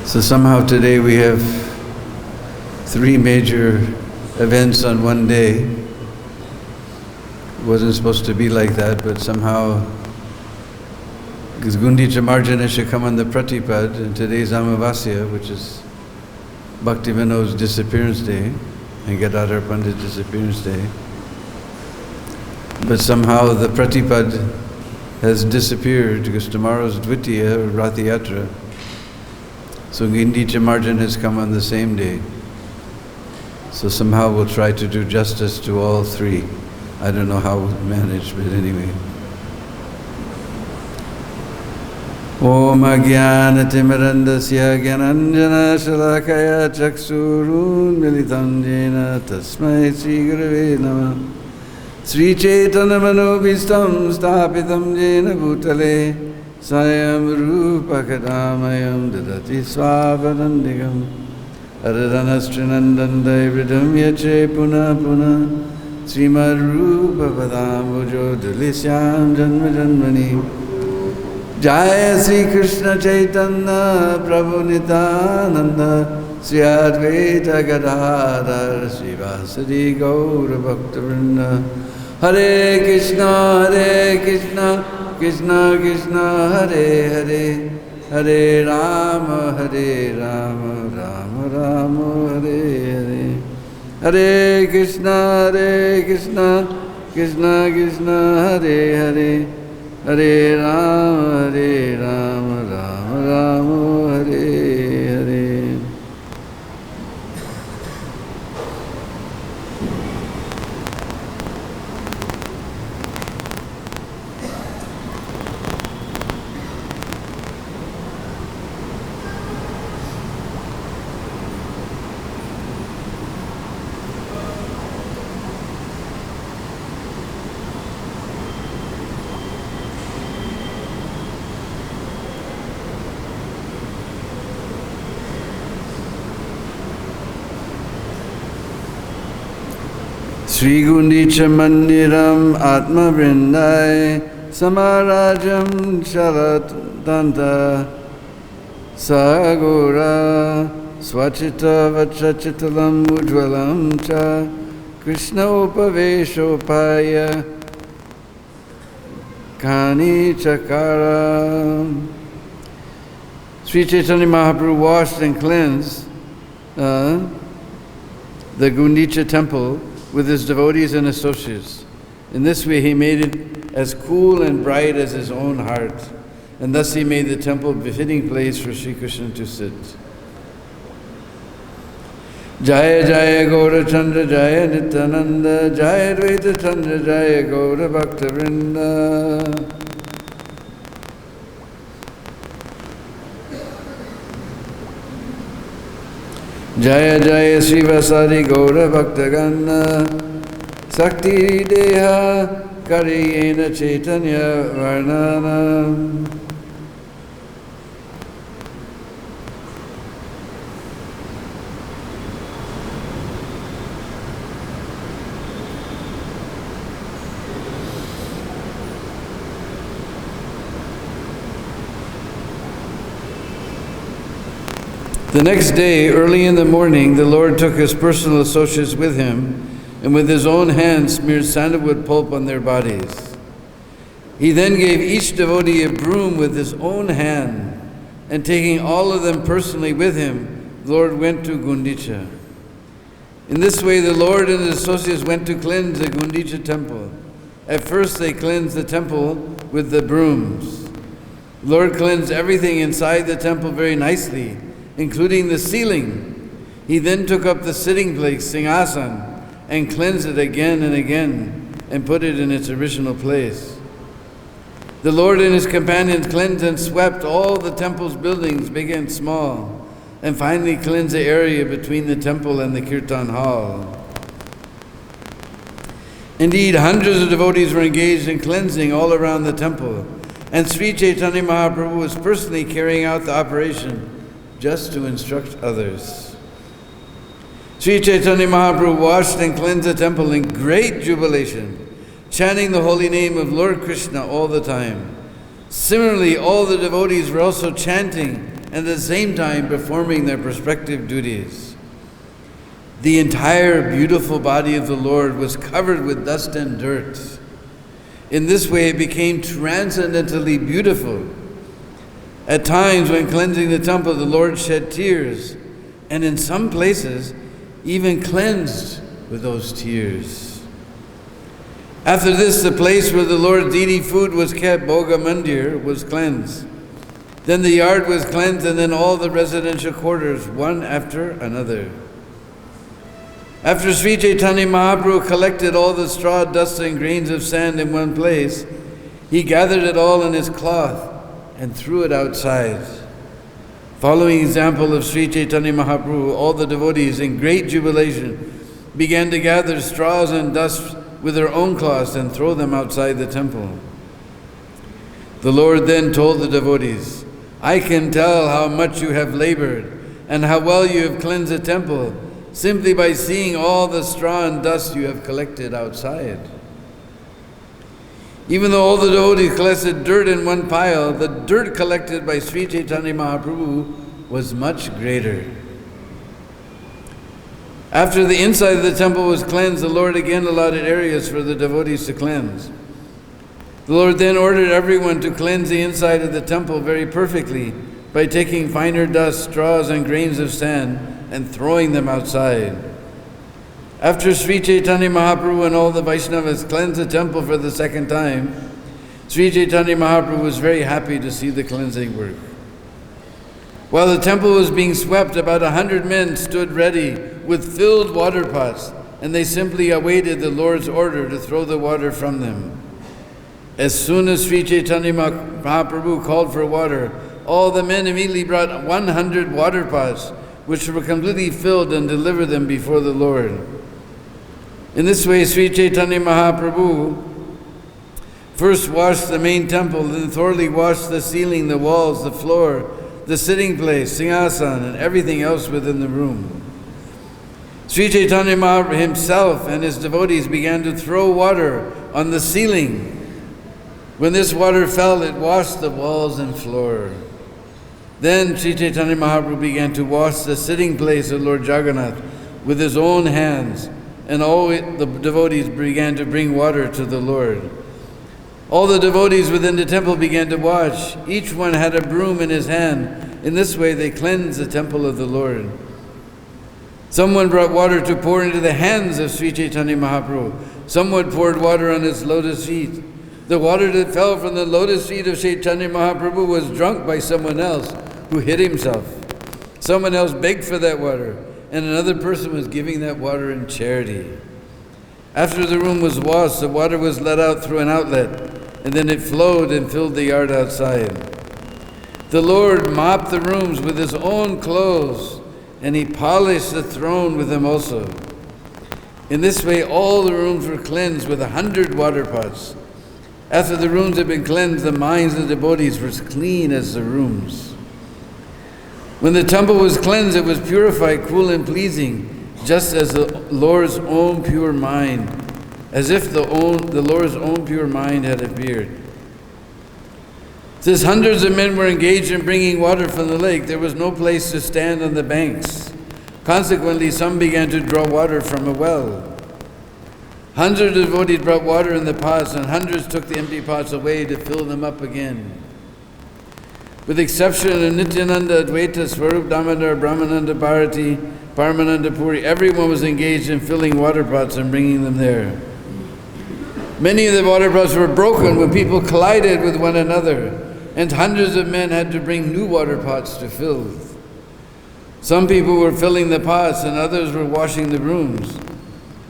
So somehow today we have 3 major events on one day. It wasn't supposed to be like that, but somehow, because Gundicha Marjana should come on the Pratipad, and today's Amavasya, which is Bhakti Vinod's Disappearance Day, and Gadadhar Pandit's Disappearance Day. But somehow the Pratipad has disappeared because tomorrow's Dvitiya, Rath Yatra. So Gundicha Marjan has come on the same day. So somehow we'll try to do justice to all 3. I don't know how we'll manage, but anyway. Om Ajnanatimirandasya Gyananjana Shalakaya Chaksurun Militam Jena Tasmai Sri Gurave Namah Sri Chaitanya Manobhistam Stapitam Jena Bhutale Sayam Rupa Kadamayam Dadati Swapadandigam Aradhanastrinandandai Vridam Yache Puna Puna Srimad Rupa Padambujo Dulisyam Janma Janmani Jaya Sri Krishna Chaitanya Prabhu Nityananda Sri Advaita Gadadhar Srivasadi Gaura Bhakta Vrinda Hare Krishna Krishna Krishna Hare Hare Hare Rama Rama Rama Hare Hare Hare Krishna Krishna Krishna Hare Hare Hare Rama Rama Rama Hare Hare. Sri Gundicha Mandiram Atma Vrindai Samarajam Sharatanta Sagora Swachita Vachachitalam Ujvalam Cha Krishna Upaveshopaya Kani Chakara. Sri Chaitanya Mahaprabhu washed and cleansed the Gundicha temple with his devotees and associates. In this way he made it as cool and bright as his own heart, and thus he made the temple a befitting place for Sri Krishna to sit. Jaya Jaya Gaura Chandra Jaya Nityananda Jaya Dvaita Chandra Jaya Gaura Bhakta Vrinda. Jaya Jaya Srivasadi Gaura Bhaktagana Sakti Deha Kariyena Chaitanya Varnana. The next day, early in the morning, the Lord took his personal associates with him and with his own hand smeared sandalwood pulp on their bodies. He then gave each devotee a broom with his own hand, and taking all of them personally with him, the Lord went to Gundicha. In this way, the Lord and his associates went to cleanse the Gundicha temple. At first, they cleansed the temple with the brooms. The Lord cleansed everything inside the temple very nicely, including the ceiling. He then took up the sitting place, Singhasan, and cleansed it again and again, and put it in its original place. The Lord and his companions cleansed and swept all the temple's buildings, big and small, and finally cleansed the area between the temple and the Kirtan hall. Indeed, hundreds of devotees were engaged in cleansing all around the temple, and Sri Chaitanya Mahaprabhu was personally carrying out the operation just to instruct others. Sri Chaitanya Mahaprabhu washed and cleansed the temple in great jubilation, chanting the holy name of Lord Krishna all the time. Similarly, all the devotees were also chanting and at the same time performing their respective duties. The entire beautiful body of the Lord was covered with dust and dirt. In this way, it became transcendently beautiful. At times, when cleansing the temple, the Lord shed tears, and in some places, even cleansed with those tears. After this, the place where the Lord's deity food was kept, Bhoga Mandir, was cleansed. Then the yard was cleansed, and then all the residential quarters, one after another. After Sri Chaitanya Mahaprabhu collected all the straw, dust, and grains of sand in one place, he gathered it all in his cloth and threw it outside. Following example of Sri Chaitanya Mahaprabhu, all the devotees in great jubilation began to gather straws and dust with their own cloths and throw them outside the temple. The Lord then told the devotees, "I can tell how much you have labored and how well you have cleansed the temple simply by seeing all the straw and dust you have collected outside." Even though all the devotees collected dirt in one pile, the dirt collected by Sri Chaitanya Mahaprabhu was much greater. After the inside of the temple was cleansed, the Lord again allotted areas for the devotees to cleanse. The Lord then ordered everyone to cleanse the inside of the temple very perfectly by taking finer dust, straws, and grains of sand and throwing them outside. After Sri Chaitanya Mahaprabhu and all the Vaishnavas cleansed the temple for the second time, Sri Chaitanya Mahaprabhu was very happy to see the cleansing work. While the temple was being swept, about 100 men stood ready with filled water pots, and they simply awaited the Lord's order to throw the water from them. As soon as Sri Chaitanya Mahaprabhu called for water, all the men immediately brought 100 water pots, which were completely filled, and delivered them before the Lord. In this way, Sri Chaitanya Mahaprabhu first washed the main temple, then thoroughly washed the ceiling, the walls, the floor, the sitting place, singhasan, and everything else within the room. Sri Chaitanya Mahaprabhu himself and his devotees began to throw water on the ceiling. When this water fell, it washed the walls and floor. Then Sri Chaitanya Mahaprabhu began to wash the sitting place of Lord Jagannath with his own hands, and all the devotees began to bring water to the Lord. All the devotees within the temple began to wash. Each one had a broom in his hand. In this way they cleansed the temple of the Lord. Someone brought water to pour into the hands of Sri Chaitanya Mahaprabhu. Someone poured water on his lotus feet. The water that fell from the lotus feet of Chaitanya Mahaprabhu was drunk by someone else who hid himself. Someone else begged for that water, and another person was giving that water in charity. After the room was washed, the water was let out through an outlet, and then it flowed and filled the yard outside. The Lord mopped the rooms with his own clothes, and he polished the throne with them also. In this way, all the rooms were cleansed with 100 water pots. After the rooms had been cleansed, the minds of the devotees were as clean as the rooms. When the temple was cleansed, it was purified, cool, and pleasing, just as the Lord's own pure mind, as if the Lord's own pure mind had appeared. Since hundreds of men were engaged in bringing water from the lake, there was no place to stand on the banks. Consequently, some began to draw water from a well. Hundreds of devotees brought water in the pots, and hundreds took the empty pots away to fill them up again. With the exception of Nityananda, Advaita, Swarup Damodar, Brahmananda, Bharati, Paramananda Puri, everyone was engaged in filling water pots and bringing them there. Many of the water pots were broken when people collided with one another, and hundreds of men had to bring new water pots to fill. Some people were filling the pots and others were washing the rooms,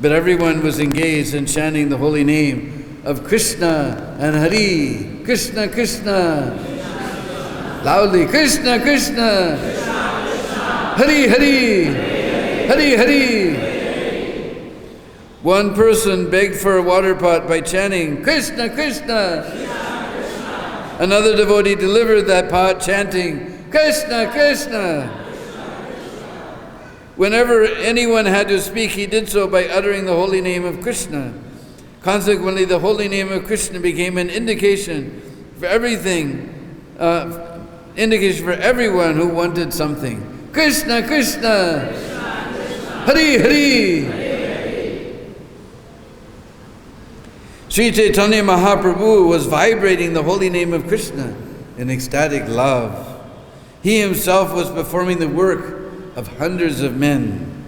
but everyone was engaged in chanting the holy name of Krishna and Hari. Krishna, Krishna. Loudly, Krishna, Krishna. Hari, Hari. Hari, Hari. One person begged for a water pot by chanting, Krishna, Krishna. Another devotee delivered that pot chanting, Krishna, Krishna. Whenever anyone had to speak, he did so by uttering the holy name of Krishna. Consequently, the holy name of Krishna became an indication for everything, indication for everyone who wanted something. Krishna, Krishna, Hari, Hari. Sri Chaitanya Mahaprabhu was vibrating the holy name of Krishna in ecstatic love. He himself was performing the work of hundreds of men.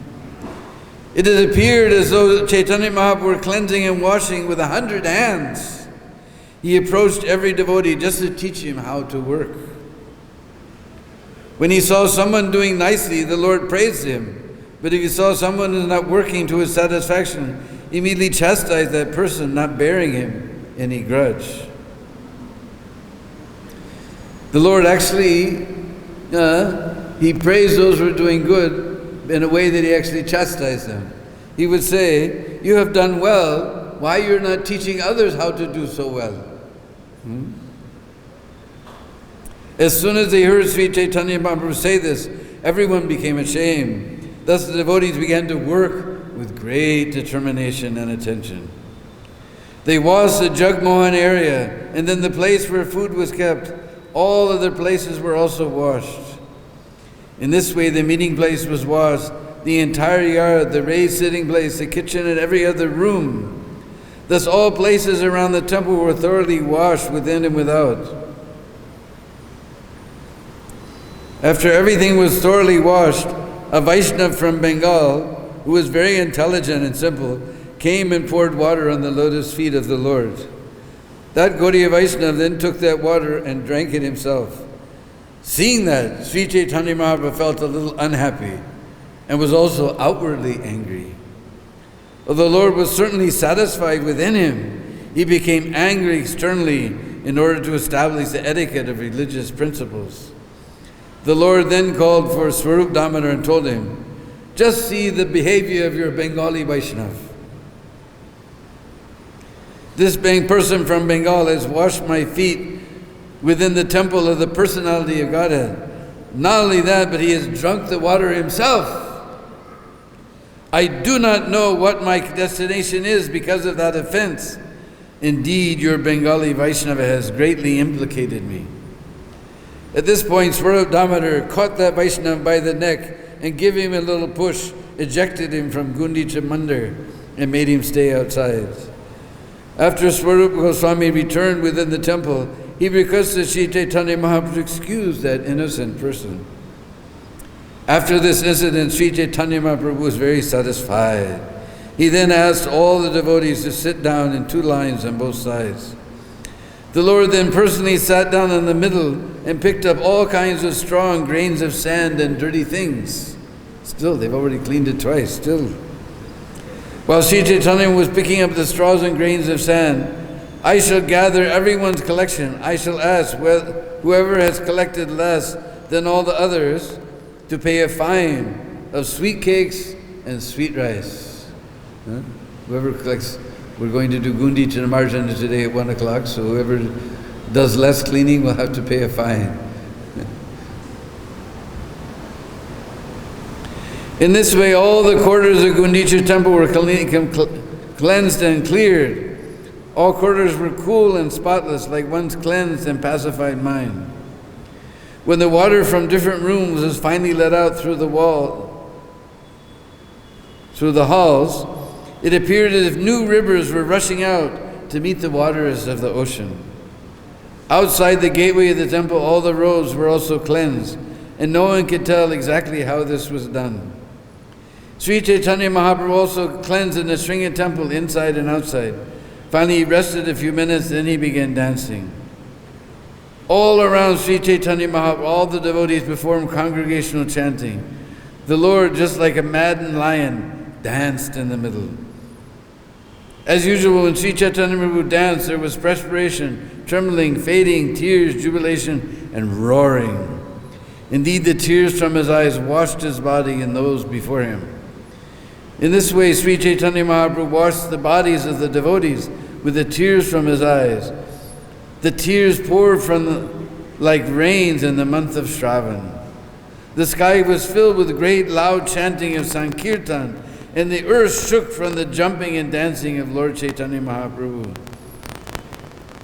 It has appeared as though Chaitanya Mahaprabhu were cleansing and washing with 100 hands. He approached every devotee just to teach him how to work. When he saw someone doing nicely, the Lord praised him. But if he saw someone who was not working to his satisfaction, he immediately chastised that person, not bearing him any grudge. The Lord actually, he praised those who were doing good in a way that he actually chastised them. He would say, you have done well, why you're not teaching others how to do so well? As soon as they heard Sri Chaitanya Mahaprabhu say this, everyone became ashamed. Thus the devotees began to work with great determination and attention. They washed the Jagmohan area, and then the place where food was kept. All other places were also washed. In this way the meeting place was washed, the entire yard, the raised sitting place, the kitchen, and every other room. Thus all places around the temple were thoroughly washed within and without. After everything was thoroughly washed, a Vaishnava from Bengal, who was very intelligent and simple, came and poured water on the lotus feet of the Lord. That Gaudiya Vaishnava then took that water and drank it himself. Seeing that, Sri Chaitanya Mahaprabhu felt a little unhappy and was also outwardly angry. Although the Lord was certainly satisfied within him, he became angry externally in order to establish the etiquette of religious principles. The Lord then called for Swarup Damodar and told him, just see the behavior of your Bengali Vaishnava. This person from Bengal has washed my feet within the temple of the personality of Godhead. Not only that, but he has drunk the water himself. I do not know what my destination is because of that offense. Indeed, your Bengali Vaishnava has greatly implicated me. At this point, Swarup Damodar caught that Vaishnava by the neck and giving him a little push, ejected him from Gundicha Mandir and made him stay outside. After Swarup Goswami returned within the temple, he requested Sri Chaitanya Mahaprabhu to excuse that innocent person. After this incident, Sri Chaitanya Mahaprabhu was very satisfied. He then asked all the devotees to sit down in 2 lines on both sides. The Lord then personally sat down in the middle and picked up all kinds of straw and grains of sand and dirty things. Still, they've already cleaned it twice, still. While Sri Chaitanya was picking up the straws and grains of sand, I shall gather everyone's collection. I shall ask whoever has collected less than all the others to pay a fine of sweet cakes and sweet rice. Whoever collects, we're going to do Gundi Chinamarjana today at 1 o'clock, so whoever does less cleaning will have to pay a fine. In this way, all the quarters of Gundicha temple were cleansed and cleared. All quarters were cool and spotless, like one's cleansed and pacified mind. When the water from different rooms was finally let out through the halls, it appeared as if new rivers were rushing out to meet the waters of the ocean. Outside the gateway of the temple, all the roads were also cleansed, and no one could tell exactly how this was done. Sri Chaitanya Mahaprabhu also cleansed in the Sringa temple inside and outside. Finally, he rested a few minutes, then he began dancing. All around Sri Chaitanya Mahaprabhu, all the devotees performed congregational chanting. The Lord, just like a maddened lion, danced in the middle. As usual, when Sri Chaitanya Mahaprabhu danced, there was perspiration, trembling, fading, tears, jubilation, and roaring. Indeed, the tears from his eyes washed his body and those before him. In this way, Sri Chaitanya Mahaprabhu washed the bodies of the devotees with the tears from his eyes. The tears poured like rains in the month of Shravan. The sky was filled with great loud chanting of Sankirtan, and the earth shook from the jumping and dancing of Lord Chaitanya Mahaprabhu.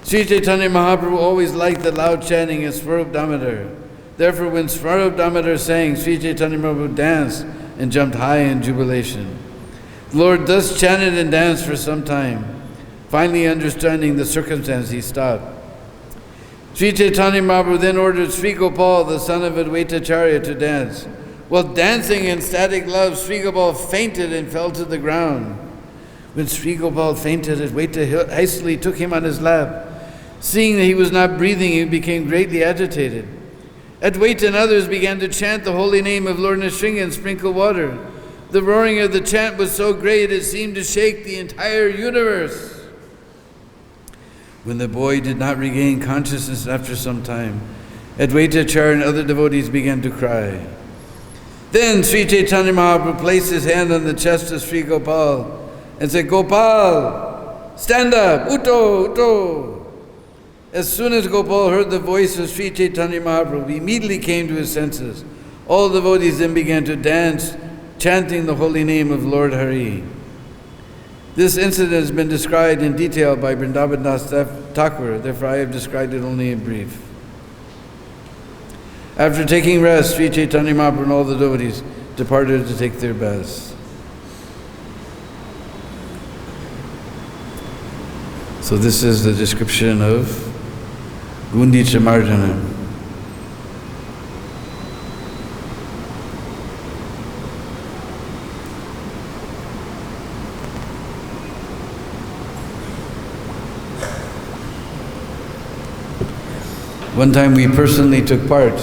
Sri Chaitanya Mahaprabhu always liked the loud chanting of Swarup Damodar. Therefore, when Swarup Damodar sang, Sri Chaitanya Mahaprabhu danced and jumped high in jubilation. The Lord thus chanted and danced for some time. Finally, understanding the circumstance, he stopped. Sri Chaitanya Mahaprabhu then ordered Sri Gopal, the son of Advaitacharya, to dance. While dancing in ecstatic love, Sri Gopal fainted and fell to the ground. When Sri Gopal fainted, Advaita hastily took him on his lap. Seeing that he was not breathing, he became greatly agitated. Advaita and others began to chant the holy name of Lord Nrsimha and sprinkle water. The roaring of the chant was so great it seemed to shake the entire universe. When the boy did not regain consciousness after some time, Advaitacharya and other devotees began to cry. Then Sri Chaitanya Mahaprabhu placed his hand on the chest of Sri Gopal and said, Gopal, stand up, Utto, Utto. As soon as Gopal heard the voice of Sri Chaitanya Mahaprabhu, he immediately came to his senses. All devotees then began to dance, chanting the holy name of Lord Hari. This incident has been described in detail by Vrindavan Thakur, therefore I have described it only in brief. After taking rest, Sri Chaitanya Mahaprabhu and all the devotees departed to take their baths. So this is the description of Gundicha Marjana. One time we personally took part.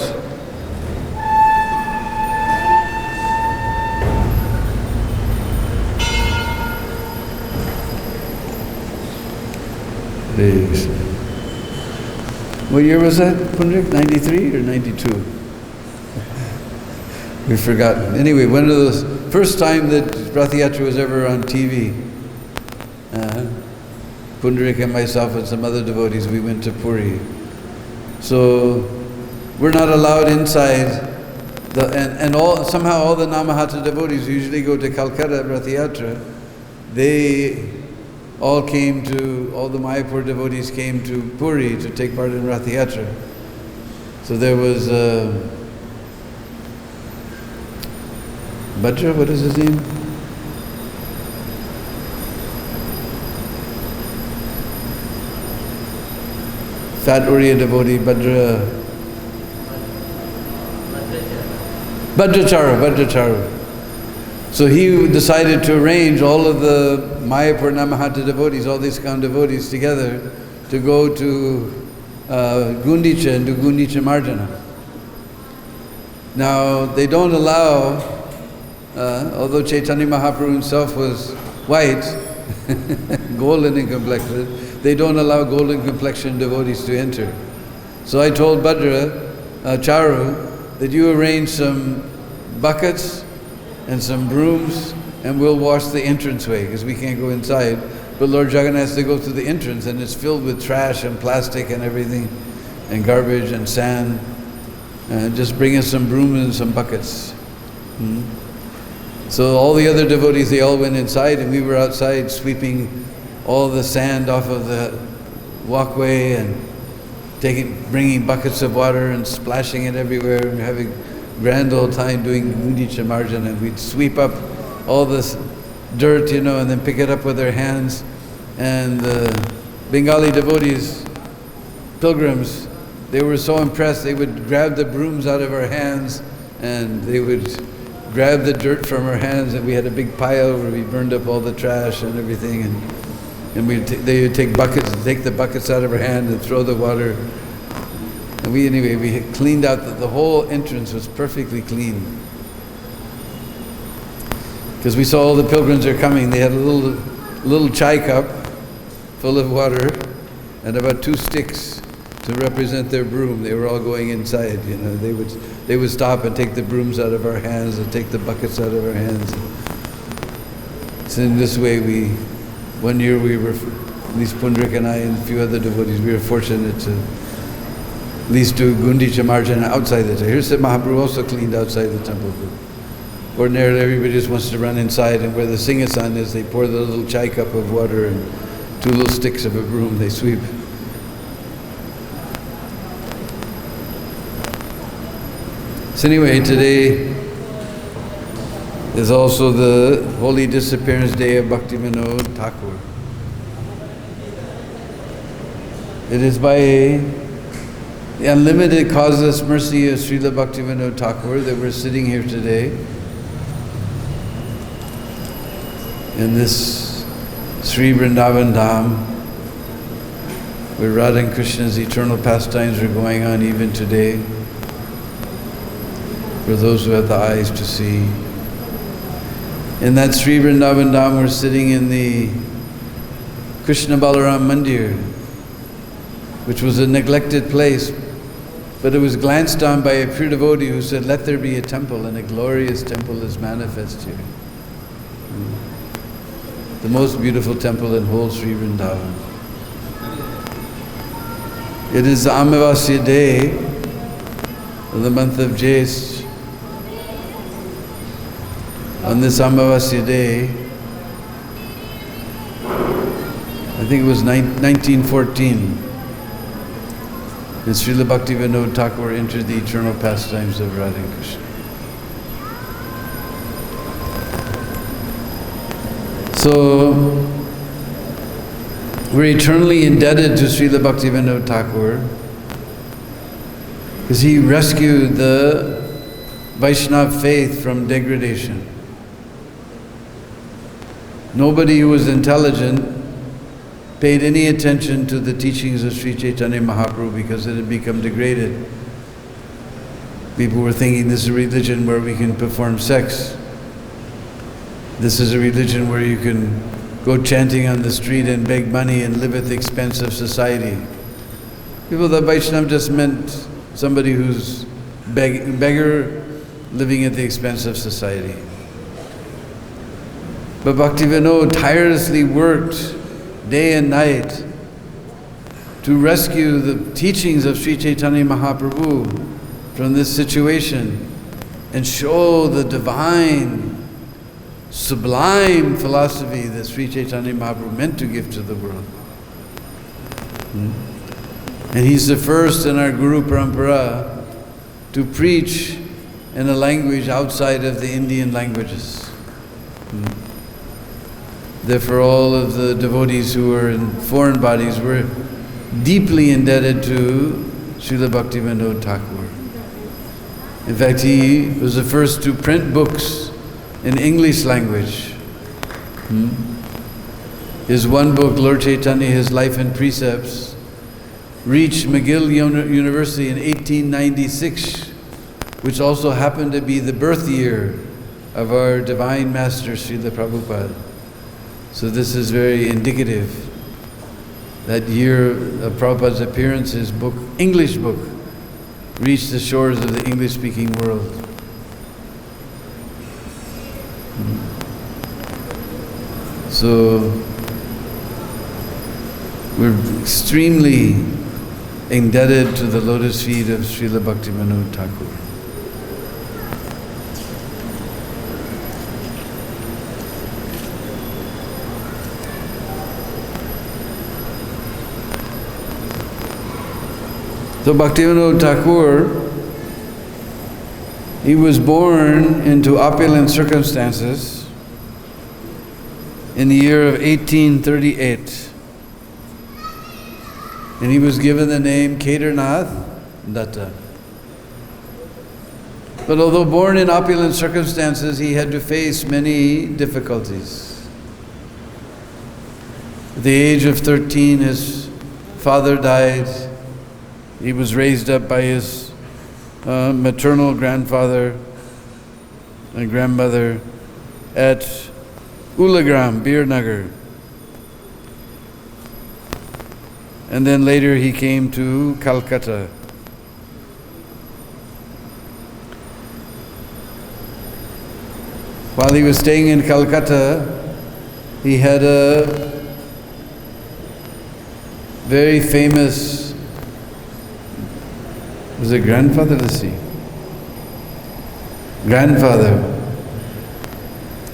What year was that, Pundrik? 93 or 92? We've forgotten. Anyway, one of those, first time that Rath Yatra was ever on TV. Pundrik and myself and some other devotees, we went to Puri. So we're not allowed inside, somehow all the Namahata devotees who usually go to Calcutta at Rath Yatra, they all the Mayapur devotees came to Puri to take part in Rath Yatra. So there was Bhadra, what is his name? Fat Uriya devotee, Bhadrachara. So he decided to arrange all of the Mayapur Namahata devotees, all these ISKCON devotees together to go to Gundicha and do Gundicha Marjana. Now, they don't allow, although Chaitanya Mahaprabhu himself was white, golden in complexion, they don't allow golden complexion devotees to enter. So I told Charu that you arrange some buckets and some brooms and we'll wash the entranceway because we can't go inside. But Lord Jagannath has to go through the entrance and it's filled with trash and plastic and everything and garbage and sand. Just bring us some brooms and some buckets. So all the other devotees, they all went inside and we were outside sweeping all the sand off of the walkway and bringing buckets of water and splashing it everywhere and having grand old time doing Gundicha Marjana. And we'd sweep up all this dirt, and then pick it up with our hands. And the Bengali devotees, pilgrims, they were so impressed, they would grab the brooms out of our hands and they would grab the dirt from our hands, and we had a big pile where we burned up all the trash and everything, and they would take the buckets out of our hand and throw the water. And we had cleaned out, the whole entrance was perfectly clean. Because we saw all the pilgrims are coming, they had a little chai cup full of water and about 2 sticks to represent their broom. They were all going inside, They would stop and take the brooms out of our hands and take the buckets out of our hands. So in this way one year we were, at least Pundrik and I and a few other devotees, we were fortunate to at least do Gundicha Marjana outside the temple. Here's that Mahaprabhu also cleaned outside the temple. Ordinarily everybody just wants to run inside, and where the Singhasan is, they pour the little chai cup of water and 2 little sticks of a broom, they sweep. So anyway, today is also the Holy Disappearance Day of Bhakti-Vinod Thakur. It is by the unlimited causeless mercy of Srila Bhakti-Vinod Thakur that we're sitting here today in this Sri Vrindavan Dham, where Radha and Krishna's eternal pastimes are going on even today, for those who have the eyes to see. In that Sri Vrindavan Dham, we're sitting in the Krishna Balaram Mandir, which was a neglected place, but it was glanced on by a pure devotee who said, "Let there be a temple," and a glorious temple is manifest here. The most beautiful temple in whole Sri Vrindavan. It is the Amavasya day of the month of Jaish. On this Amavasya day, I think it was 1914, that Srila Bhakti-Vinod Thakur entered the eternal pastimes of Radha and Krishna. So, we're eternally indebted to Srila Bhakti-Vinod Thakur because he rescued the Vaishnava faith from degradation. Nobody who was intelligent paid any attention to the teachings of Sri Chaitanya Mahaprabhu because it had become degraded. People were thinking this is a religion where we can perform sex. This is a religion where you can go chanting on the street and beg money and live at the expense of society. People thought Vaishnava just meant somebody who's beggar living at the expense of society. But Bhakti-Vinod tirelessly worked day and night to rescue the teachings of Sri Chaitanya Mahaprabhu from this situation and show the divine, sublime philosophy that Sri Chaitanya Mahaprabhu meant to give to the world. And he's the first in our Guru Parampara to preach in a language outside of the Indian languages. Therefore, all of the devotees who are in foreign bodies were deeply indebted to Srila Bhakti-Vinod Thakur. In fact, he was the first to print books in English language. His one book, Lord Chaitanya, His Life and Precepts, reached McGill University in 1896, which also happened to be the birth year of our Divine Master, Srila Prabhupada. So this is very indicative. That year of Prabhupada's appearance, his book, English book, reached the shores of the English-speaking world. So we're extremely indebted to the lotus feet of Srila Bhakti-Vinod Thakur. So Bhakti-Vinod Thakur, he was born into opulent circumstances in the year of 1838. And he was given the name Kedarnath Datta. But although born in opulent circumstances, he had to face many difficulties. At the age of 13, his father died. He was raised up by his maternal grandfather and grandmother at Ulagram, Birnagar. And then later he came to Calcutta. While he was staying in Calcutta, he had a very famous, was it grandfather? Let's see. Grandfather,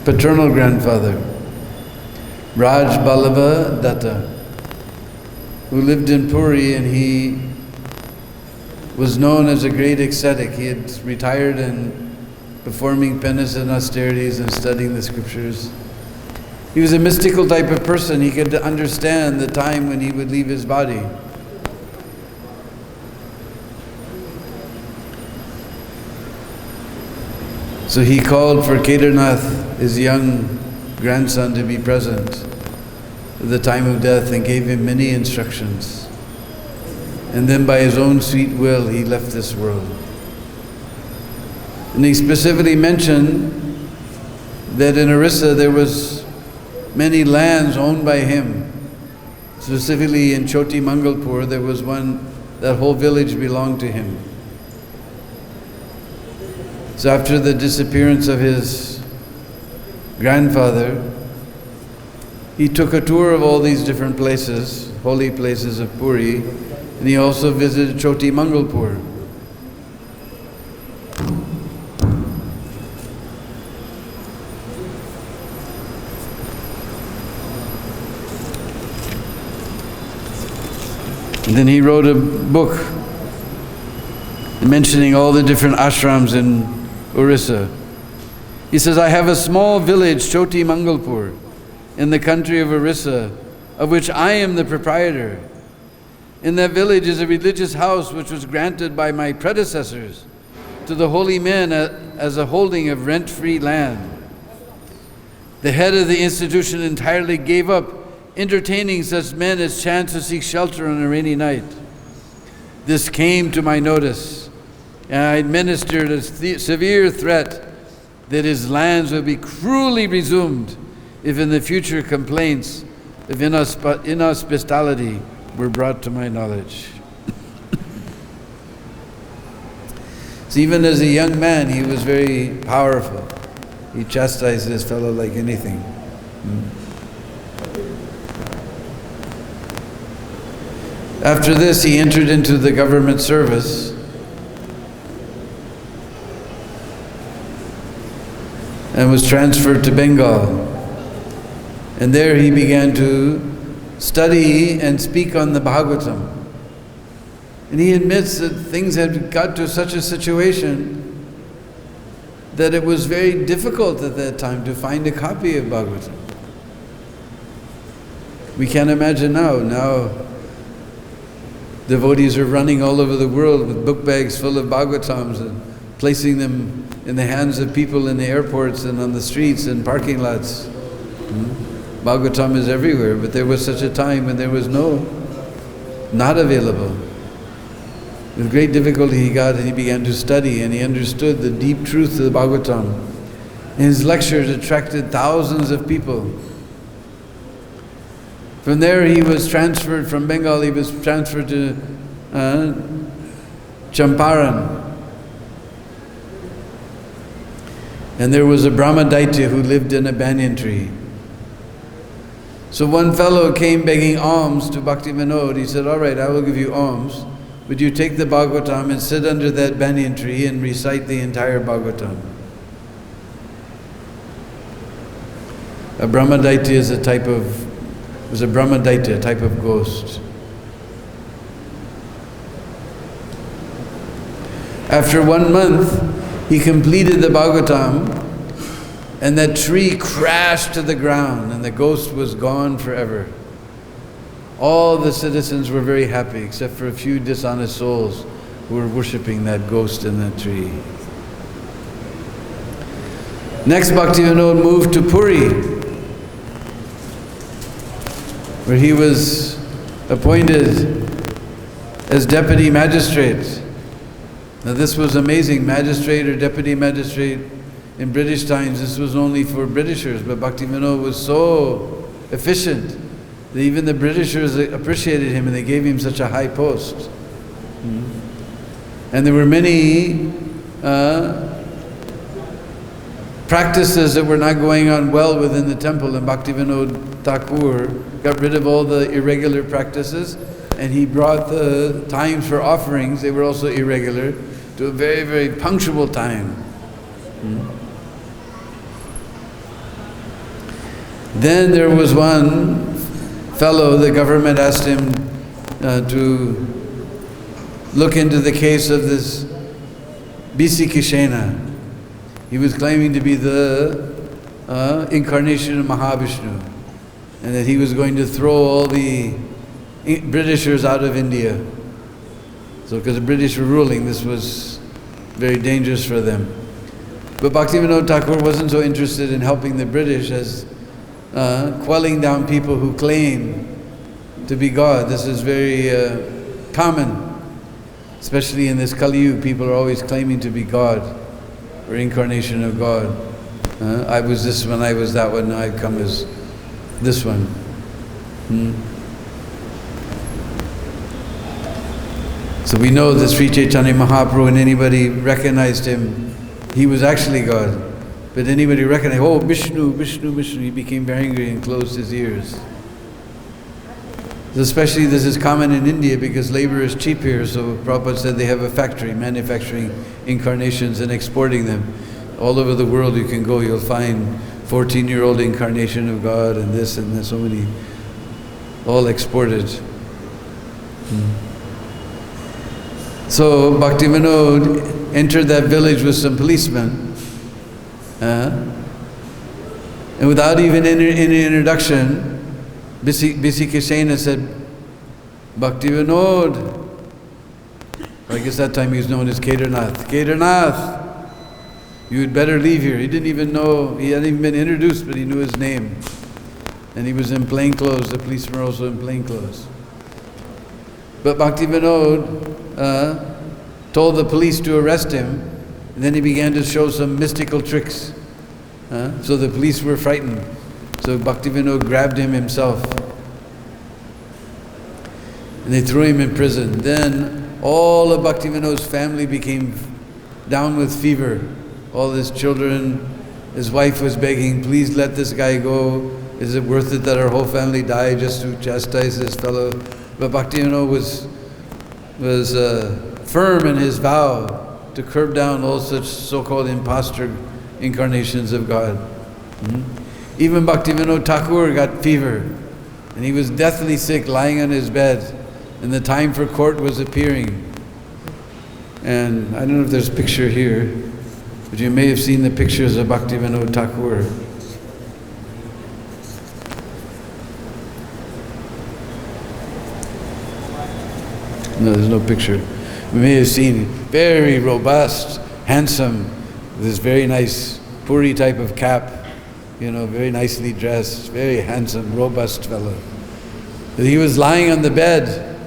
paternal grandfather, Raj Ballabha Datta, who lived in Puri, and he was known as a great ascetic. He had retired and performing penance and austerities and studying the scriptures. He was a mystical type of person. He could understand the time when he would leave his body. So he called for Kedarnath, his young grandson, to be present at the time of death and gave him many instructions. And then by his own sweet will, he left this world. And he specifically mentioned that in Orissa there was many lands owned by him. Specifically in Choti Mangalpur, there was one, that whole village belonged to him. So after the disappearance of his grandfather, he took a tour of all these different places, holy places of Puri, and he also visited Choti Mangalpur. And then he wrote a book mentioning all the different ashrams in Orissa. He says, I have a small village, Choti Mangalpur, in the country of Orissa, of which I am the proprietor. In that village is a religious house which was granted by my predecessors to the holy men as a holding of rent-free land. The head of the institution entirely gave up entertaining such men as chance to seek shelter on a rainy night. This came to my notice, and I administered a severe threat that his lands would be cruelly resumed if in the future complaints of inhospitality were brought to my knowledge. So even as a young man, he was very powerful. He chastised his fellow like anything. After this, he entered into the government service and was transferred to Bengal. And there he began to study and speak on the Bhagavatam. And he admits that things had got to such a situation that it was very difficult at that time to find a copy of Bhagavatam. We can't imagine now. Now devotees are running all over the world with book bags full of Bhagavatams and placing them in the hands of people in the airports and on the streets and parking lots. Bhagavatam is everywhere, but there was such a time when there was not available. With great difficulty he got and he began to study and he understood the deep truth of the Bhagavatam. And his lectures attracted thousands of people. From there he was transferred, from Bengal he was transferred to Champaran. And there was a Brahmadaitya who lived in a banyan tree. So one fellow came begging alms to Bhakti Vinod. He said, all right, I will give you alms, but you take the Bhagavatam and sit under that banyan tree and recite the entire Bhagavatam. A Brahmadaitya is a type of ghost. After 1 month, he completed the Bhagavatam, and that tree crashed to the ground, and the ghost was gone forever. All the citizens were very happy, except for a few dishonest souls who were worshipping that ghost in that tree. Next, Bhakti-Vinod moved to Puri, where he was appointed as deputy magistrate. Now this was amazing, magistrate or deputy magistrate. In British times, this was only for Britishers, but Bhakti-Vinod was so efficient that even the Britishers appreciated him and they gave him such a high post. And there were many practices that were not going on well within the temple, and Bhakti-Vinod Thakur got rid of all the irregular practices, and he brought the times for offerings, they were also irregular, to a very, very punctual time. Then there was one fellow, the government asked him to look into the case of this ISKCON. He was claiming to be the incarnation of Mahavishnu, and that he was going to throw all the Britishers out of India. So because the British were ruling, this was very dangerous for them. But Bhaktivinoda Thakur wasn't so interested in helping the British as quelling down people who claim to be God. This is very common, especially in this Kali Yuga. People are always claiming to be God or incarnation of God. I was this one, I was that one, now I've come as this one. So we know that Sri Chaitanya Mahaprabhu, and anybody recognized him, he was actually God. But anybody recognized, oh, Vishnu, Vishnu, Vishnu, he became very angry and closed his ears. Especially this is common in India because labor is cheap here, so Prabhupada said they have a factory manufacturing incarnations and exporting them. All over the world you can go, you'll find 14-year-old incarnation of God and this and that, so many, all exported. So Bhaktivinoda entered that village with some policemen, and without even any introduction, ISKCON said, Bhaktivinoda, I guess that time he was known as Kedarnath. Kedarnath, you had better leave here. He didn't even know, he hadn't even been introduced, but he knew his name. And he was in plain clothes, the policemen were also in plain clothes. But Bhaktivinoda told the police to arrest him, and then he began to show some mystical tricks. So the police were frightened. So Bhaktivinoda grabbed him himself. And they threw him in prison. Then all of Bhaktivinoda's family became down with fever. All his children, his wife was begging, please let this guy go. Is it worth it that our whole family die just to chastise this fellow? But Bhaktivinoda was firm in his vow to curb down all such so-called impostor incarnations of God. Even Bhaktivinoda Thakur got fever, and he was deathly sick, lying on his bed, and the time for court was appearing. And I don't know if there's a picture here, but you may have seen the pictures of Bhaktivinoda Thakur. No, there's no picture. We may have seen very robust, handsome, with this very nice Puri type of cap, very nicely dressed, very handsome, robust fellow. But he was lying on the bed,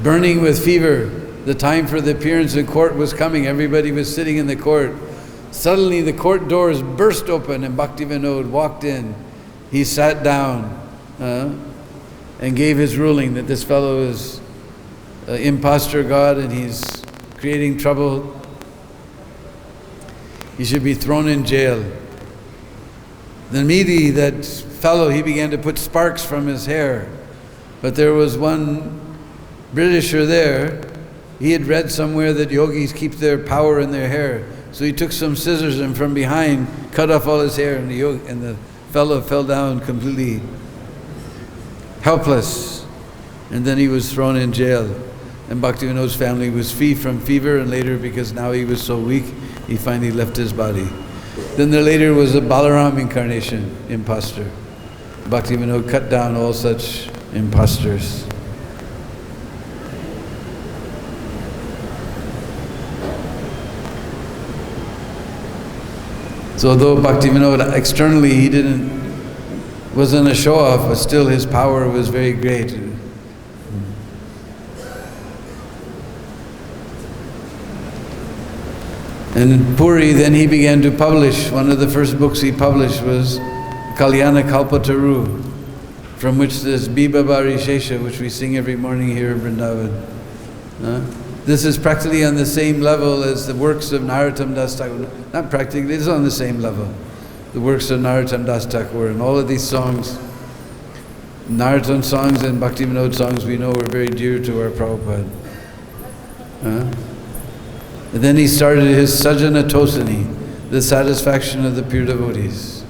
burning with fever. The time for the appearance in court was coming. Everybody was sitting in the court. Suddenly the court doors burst open and Bhaktivinoda walked in. He sat down and gave his ruling that this fellow is an impostor God and he's creating trouble. He should be thrown in jail. Then immediately that fellow, he began to put sparks from his hair. But there was one Britisher there. He had read somewhere that yogis keep their power in their hair. So he took some scissors and from behind cut off all his hair, and the fellow fell down completely helpless. And then he was thrown in jail. And Bhaktivinoda's family was free from fever, and later, because now he was so weak, he finally left his body. Then there later was a Balaram incarnation, impostor. Bhaktivinoda cut down all such impostors. So although Bhaktivinoda externally he wasn't a show-off, but still his power was very great. And in Puri, then he began to publish. One of the first books he published was Kalyana Kalpataru, from which this Biba Bari Shesha, which we sing every morning here in Vrindavan. This is practically on the same level as the works of Narottam Das Thakur. Not practically, it's on the same level. The works of Narottam Das Thakur, and all of these songs, Narottam songs and Bhaktivinoda songs, we know were very dear to our Prabhupada. And then he started his Sajjana Tosani, the satisfaction of the pure devotees.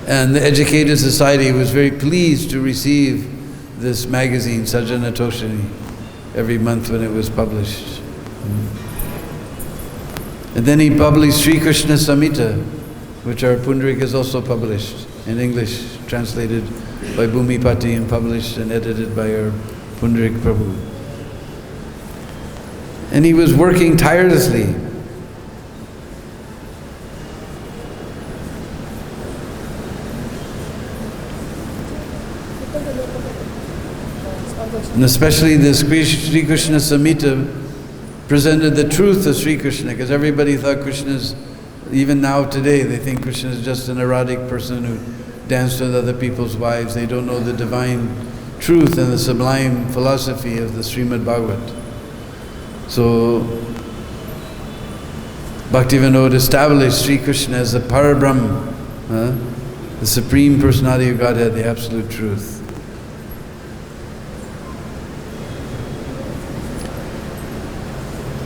And the educated society was very pleased to receive this magazine, Sajjana Toshini, every month when it was published. And then he published Sri Krishna Samhita, which our Pundarik has also published in English, translated by Bhumipati and published and edited by our Pundarik Prabhu. And he was working tirelessly. And especially this Sri Krishna Samhita presented the truth of Sri Krishna, because everybody thought Krishna's, even now today, they think Krishna is just an erotic person who danced with other people's wives. They don't know the divine truth and the sublime philosophy of the Srimad Bhagavat. So, Bhaktivinoda established Sri Krishna as the Parabrahm, the Supreme Personality of Godhead, the Absolute Truth.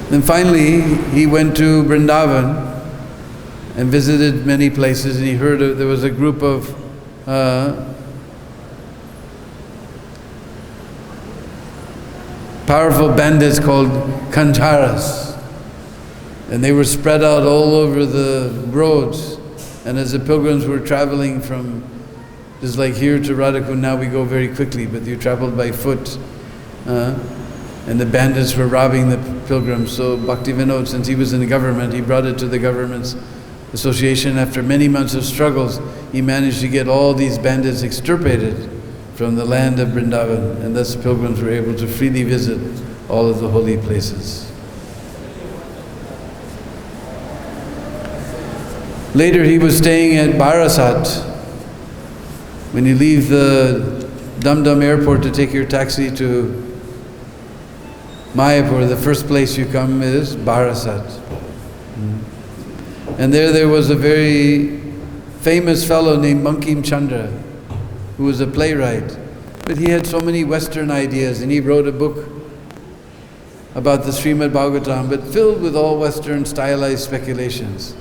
Then finally, he went to Vrindavan and visited many places, and he heard there was a group of powerful bandits called Kancharas, and they were spread out all over the roads. And as the pilgrims were traveling from, just like here to Radhakund, now we go very quickly, but you traveled by foot. And the bandits were robbing the pilgrims. So Bhaktivinoda, since he was in the government, he brought it to the government's association. After many months of struggles, he managed to get all these bandits extirpated from the land of Vrindavan, and thus pilgrims were able to freely visit all of the holy places. Later he was staying at Barasat. When you leave the Dum Dum airport to take your taxi to Mayapur, the first place you come is Barasat. And there was a very famous fellow named Bankim Chandra, who was a playwright. But he had so many Western ideas, and he wrote a book about the Srimad Bhagavatam, but filled with all Western stylized speculations.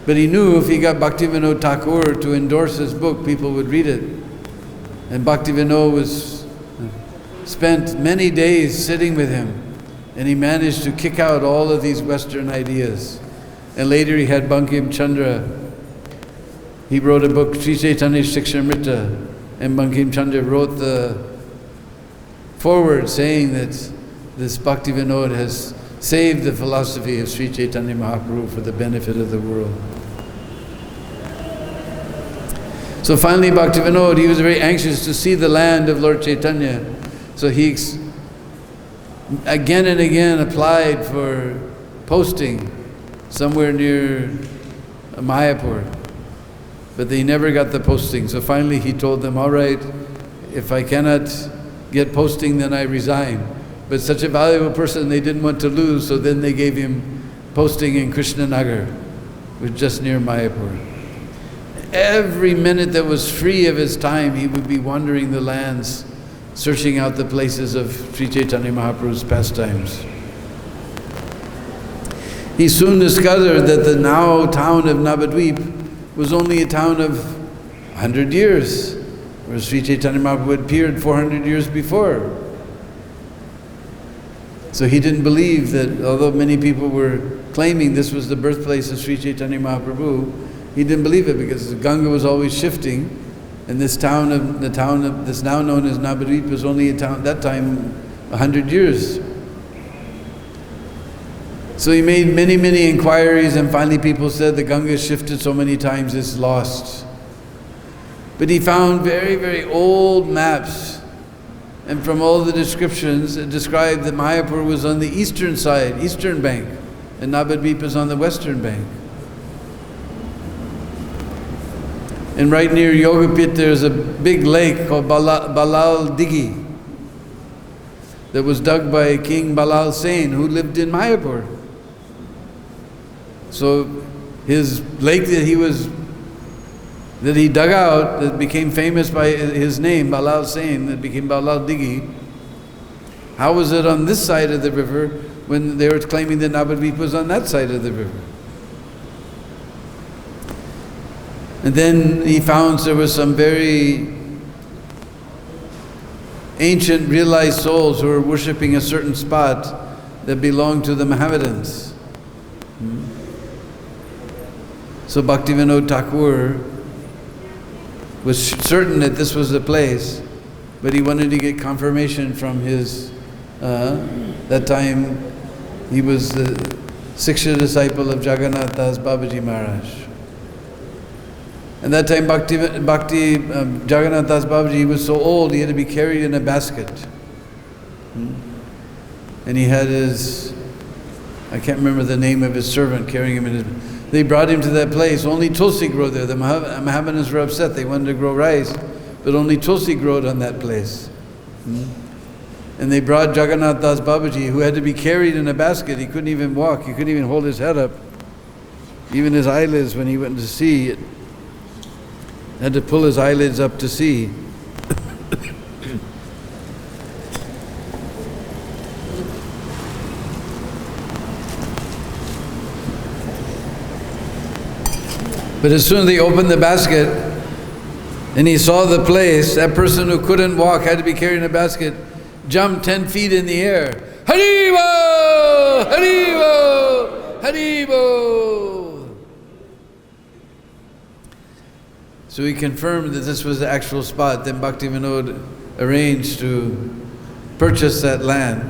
But he knew if he got Bhaktivinoda Thakur to endorse his book, people would read it. And Bhaktivinoda spent many days sitting with him, and he managed to kick out all of these Western ideas. And later he had Bankim Chandra. He wrote a book, Sri Chaitanya Shikshamrita, and Bankim Chandra wrote the foreword saying that this Bhaktivinoda has saved the philosophy of Sri Chaitanya Mahaprabhu for the benefit of the world. So finally Bhaktivinoda, he was very anxious to see the land of Lord Chaitanya. So he again and again applied for posting somewhere near Mayapur, but they never got the posting. So finally he told them, all right, if I cannot get posting, then I resign. But such a valuable person they didn't want to lose, so then they gave him posting in Krishnanagar, which was just near Mayapur. Every minute that was free of his time, he would be wandering the lands, searching out the places of Sri Chaitanya Mahaprabhu's pastimes. He soon discovered that the now town of Navadvip was only a town of 100 years, whereas Sri Chaitanya Mahaprabhu had appeared 400 years before. So he didn't believe that, although many people were claiming this was the birthplace of Sri Chaitanya Mahaprabhu, he didn't believe it because Ganga was always shifting. And this town that's now known as Navadvip was only a town, that time, 100 years. So he made many, many inquiries, and finally people said the Ganga shifted so many times it's lost. But he found very, very old maps, and from all the descriptions, it described that Mayapur was on the eastern side, eastern bank, and Navadvip is on the western bank. And right near Yogapit there's a big lake called Balal Digi that was dug by King Balal Sen, who lived in Mayapur. So his lake that he dug out, that became famous by his name, Balal Sen, that became Balal Digi, how was it on this side of the river when they were claiming that Navadvip was on that side of the river? And then he found there was some very ancient realized souls who were worshipping a certain spot that belonged to the Mohammedans. So Bhaktivinoda Thakur was certain that this was the place, but he wanted to get confirmation from his, that time he was the Siksha disciple of Jagannath Das Babaji Maharaj. And that time Jagannath Das Babaji, he was so old he had to be carried in a basket. And he had his, I can't remember the name of his servant carrying him in his, they brought him to that place. Only tulsi grew there. The Mohammedans were upset. They wanted to grow rice, but only tulsi growed on that place. And they brought Jagannath Das Babaji, who had to be carried in a basket. He couldn't even walk. He couldn't even hold his head up. Even his eyelids, when he went to see, had to pull his eyelids up to see. But as soon as they opened the basket and he saw the place, that person who couldn't walk, had to be carried in a basket, jumped 10 feet in the air. Haribo! Haribo! Haribo! So he confirmed that this was the actual spot. Then Bhaktivinoda arranged to purchase that land.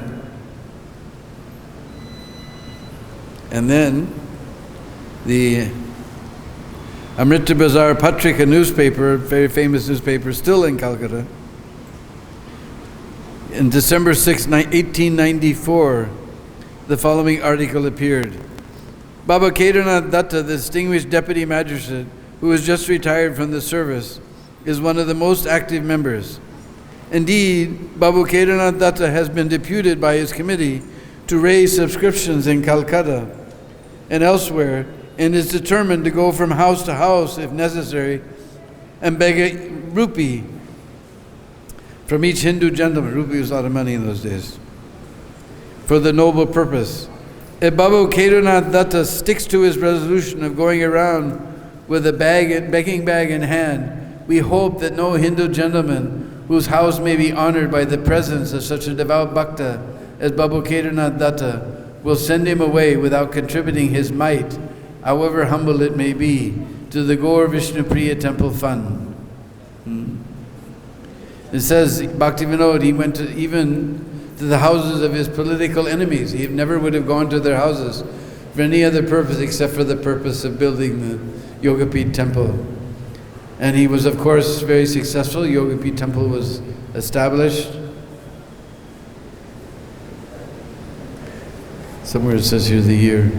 And then the Amrita Bazar Patrika newspaper, very famous newspaper, still in Calcutta, in December 6, 1894, the following article appeared. Baba Kedarnath Datta, the distinguished deputy magistrate, who has just retired from the service, is one of the most active members. Indeed, Babu Kedarnath Datta has been deputed by his committee to raise subscriptions in Calcutta and elsewhere, and is determined to go from house to house, if necessary, and beg a rupee from each Hindu gentleman. Rupee was a lot of money in those days. For the noble purpose. If Babu Kedarnath Datta sticks to his resolution of going around with a begging bag in hand, we hope that no Hindu gentleman whose house may be honored by the presence of such a devout bhakta as Babu Kedarnath Datta will send him away without contributing his mite, however humble it may be, to the Gaur Vishnu Priya Temple Fund. It says Bhaktivinoda, he went even to the houses of his political enemies. He never would have gone to their houses for any other purpose except for the purpose of building the Yogapith temple. And he was, of course, very successful. Yogapith temple was established. Somewhere it says here the year.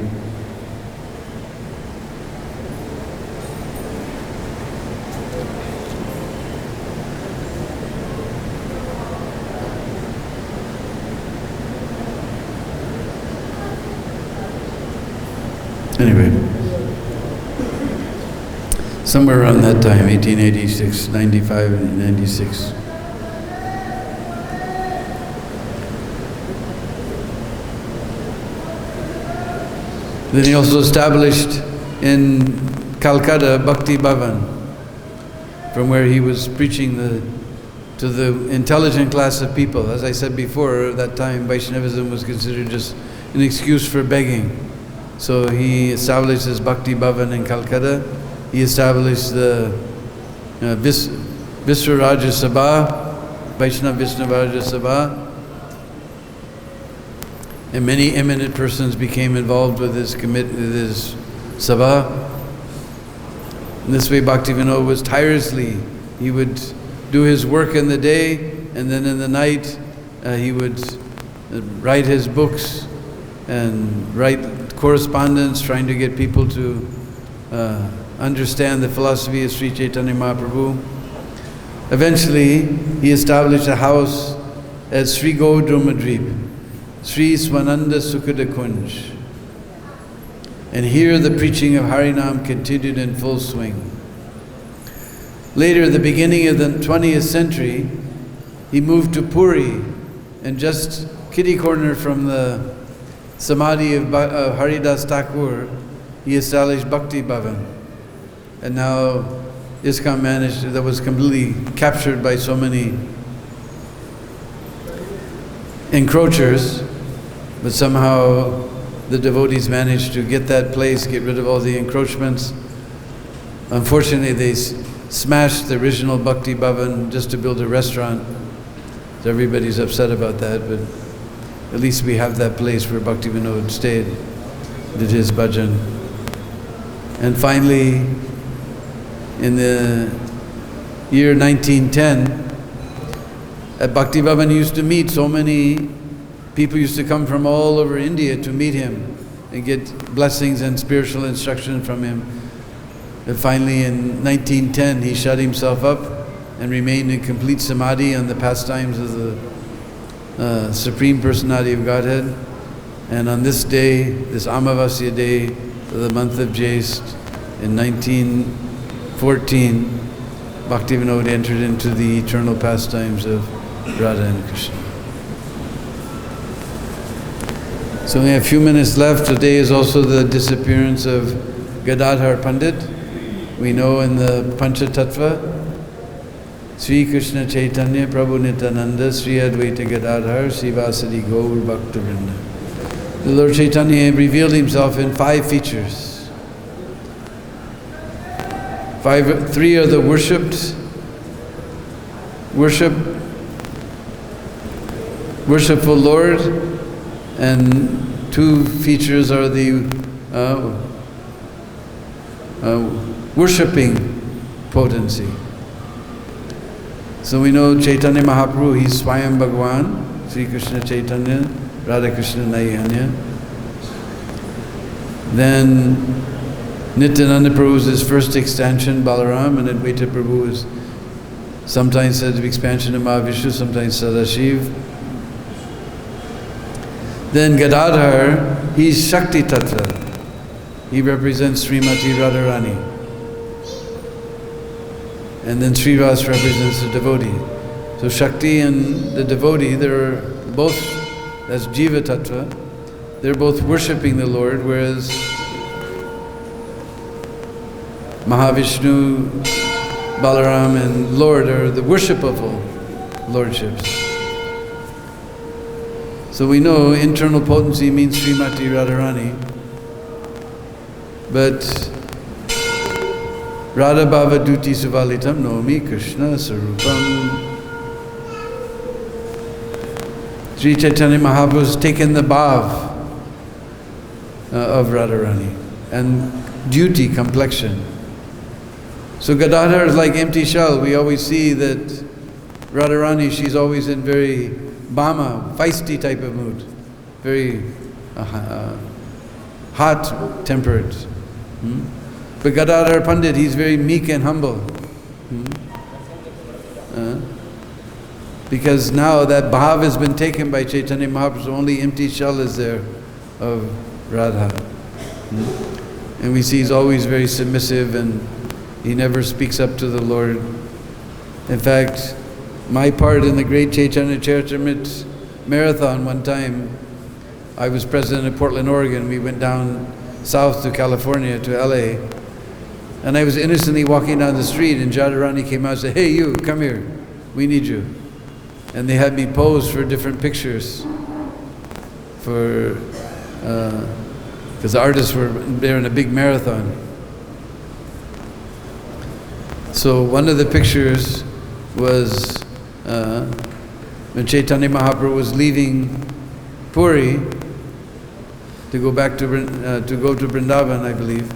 Anyway, somewhere around that time, 1886, 95 and 96. Then he also established in Calcutta Bhakti Bhavan, from where he was preaching to the intelligent class of people. As I said before, at that time Vaishnavism was considered just an excuse for begging. So he established his Bhakti Bhavan in Calcutta. He established the Visvaraja Sabha, Vaishnava Visvaraja Sabha. And many eminent persons became involved with his Sabha. In this way Bhaktivinoda was tirelessly, he would do his work in the day, and then in the night he would write his books and write correspondence, trying to get people to understand the philosophy of Sri Chaitanya Mahaprabhu. Eventually, he established a house at Sri Gaudromadrip, Sri Swananda Sukhada Kunj. And here the preaching of Harinam continued in full swing. Later, at the beginning of the 20th century, he moved to Puri, and just kitty corner from the Samadhi of Haridas Thakur, he established Bhakti Bhavan. And now ISKCON managed, that was completely captured by so many encroachers, but somehow the devotees managed to get that place, get rid of all the encroachments. Unfortunately, they smashed the original Bhakti Bhavan just to build a restaurant. So everybody's upset about that, but at least we have that place where Bhakti Vinod stayed, did his bhajan. And finally, in the year 1910, at Bhakti Bhavan he used to meet so many people, used to come from all over India to meet him and get blessings and spiritual instruction from him. And finally in 1910 he shut himself up and remained in complete samadhi on the pastimes of the Supreme Personality of Godhead. And on this day, this Amavasya day of the month of Jyesht in 1914, Bhaktivinoda entered into the eternal pastimes of Radha and Krishna. So we have a few minutes left. Today is also the disappearance of Gadadhar Pandit. We know in the Panchatattva, Sri Krishna Chaitanya Prabhu Nityananda Sri Advaita Gadadhar Srivasadi Gaur Bhakta Vrinda. The Lord Chaitanya revealed himself in 5 features. 3 are the worshipful Lord, and 2 features are the worshipping potency. So we know Chaitanya Mahaprabhu, he's Swayam Bhagwan, Sri Krishna Chaitanya, Radha Krishna Naihanya. Then Nityananda Prabhu is his first extension, Balaram, and Advaita Prabhu is sometimes said to be expansion of Mahavishnu, sometimes Sadashiv. Then Gadadhar, he's Shakti Tattva. He represents Srimati Radharani. And then Srivas represents the devotee. So Shakti and the devotee, they're both, that's Jiva Tattva, they're both worshipping the Lord, whereas Mahavishnu, Balaram and Lord are the worshipable lordships. So we know internal potency means Srimati Radharani, but Radha Bhava Duti Suvalitam Nomi Krishna Sarupam. Sri Chaitanya Mahaprabhu has taken the bhav of Radharani and duty complexion. So Gadadhar is like empty shell. We always see that Radharani, she's always in very Bhama, feisty type of mood, very hot-tempered. But Gadadhar Pandit, he's very meek and humble. Because now that bhav has been taken by Chaitanya Mahaprabhu, so only empty shell is there of Radha. And we see he's always very submissive and he never speaks up to the Lord. In fact, my part in the great Chaitanya Charitamrita marathon one time, I was president of Portland, Oregon. We went down south to California, to LA. And I was innocently walking down the street and Jadharani came out and said, "Hey you, come here, we need you." And they had me pose for different pictures for, because the artists were there in a big marathon. So one of the pictures was when Chaitanya Mahaprabhu was leaving Puri to go back to Vrindavan, I believe.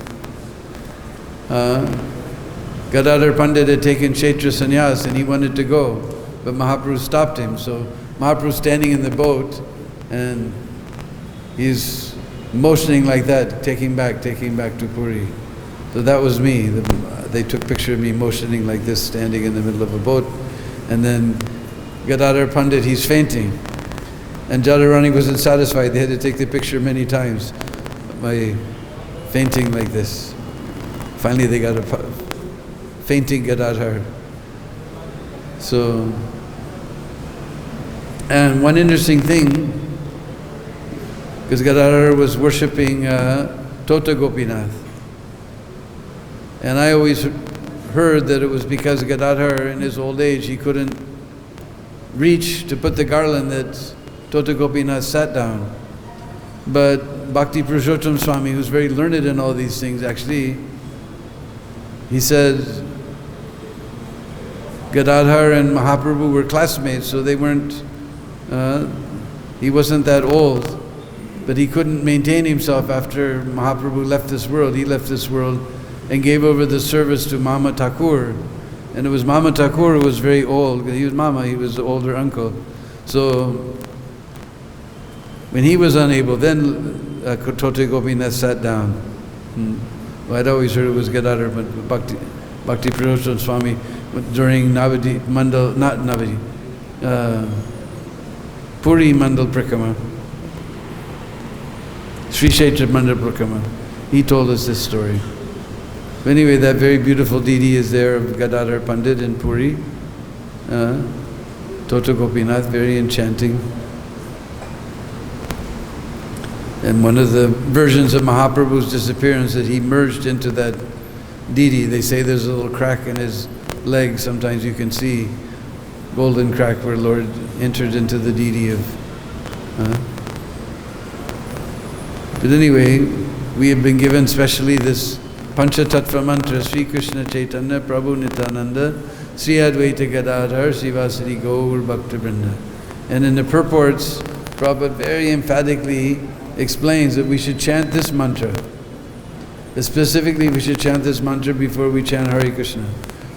Gadadhar Pandit had taken Kshetra sannyas and he wanted to go, but Mahaprabhu stopped him. So Mahaprabhu's standing in the boat and he's motioning like that, taking back to Puri. So that was me. They took a picture of me motioning like this, standing in the middle of a boat. And then Gadadhar Pandit, he's fainting. And Jadharani wasn't satisfied. They had to take the picture many times by fainting like this. Finally they got a fainting Gadadhar. So, and one interesting thing, because Gadadhar was worshipping Tota Gopinath. And I always heard that it was because Gadadhar in his old age, he couldn't reach to put the garland that Tota Gopinath sat down. But Bhakti Purushottam Swami, who's very learned in all these things, actually, he said Gadadhar and Mahaprabhu were classmates, so they weren't, he wasn't that old, but he couldn't maintain himself after Mahaprabhu left this world. He left this world and gave over the service to Mama Thakur. And it was Mama Thakur who was very old. He was Mama, he was the older uncle. So when he was unable, then Tota Gopinath sat down. Well, I'd always heard it was Gadadhar, but Bhakti Purushottam Swami during Navadi Mandal, not Navadi, Puri Mandal Prakama, Sri Kshetra Mandal Prakama. He told us this story. But anyway, that very beautiful deity is there of Gadadhar Pandit in Puri. Tota Gopinath, very enchanting. And one of the versions of Mahaprabhu's disappearance that he merged into that deity. They say there's a little crack in his leg. Sometimes you can see golden crack where Lord entered into the deity of. But anyway, we have been given specially this Pancha Tattva mantra, Sri Krishna Chaitanya Prabhu Nityananda, Sri Advaita Gadadhar, Srivasadi Gaur Bhakta Vrinda. And in the purports, Prabhupada very emphatically explains that we should chant this mantra. Specifically, we should chant this mantra before we chant Hare Krishna,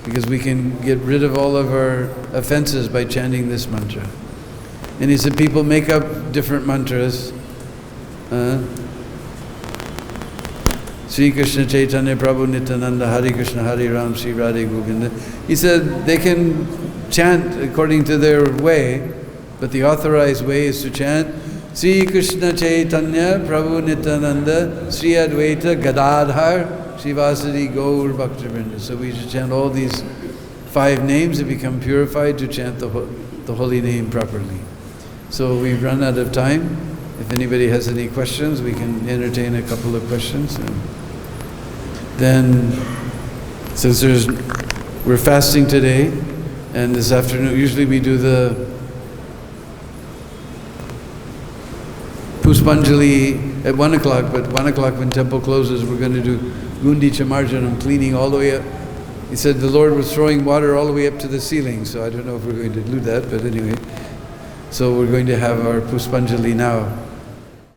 because we can get rid of all of our offenses by chanting this mantra. And he said people make up different mantras. Sri Krishna Chaitanya Prabhu Nityananda Hare Krishna Hare Ram Sri Radhe Govinda. He said they can chant according to their way, but the authorized way is to chant Sri Krishna Chaitanya Prabhu Nityananda Sri Advaita Gadadhar Srivasadi Gaur Bhaktivinoda. So we should chant all these 5 names and become purified to chant the holy name properly. So we've run out of time. If anybody has any questions, we can entertain a couple of questions. And then, since we're fasting today, and this afternoon, usually we do the Puspanjali at 1 o'clock, but 1 o'clock when temple closes, we're going to do Gundi Chamarjanam, cleaning all the way up. He said the Lord was throwing water all the way up to the ceiling, so I don't know if we're going to do that, but anyway. So we're going to have our Puspanjali now.